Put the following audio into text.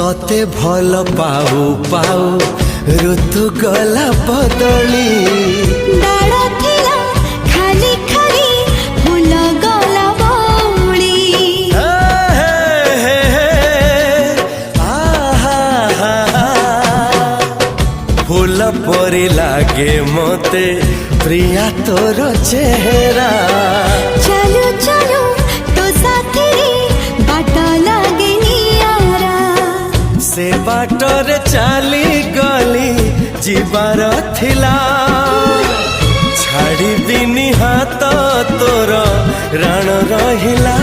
तते भल पाऊ पाऊ ऋतु गला बदली डाड़ थिला खाली खाली फूल गला बौली फूल परी लागे मते प्रिया तोर चेहरा चलो चलो तो साथी बाट लागे नियारा से बाटरे चली गली जीवार थिला छाड़ी दिनी हाथ तोर राण रहिला।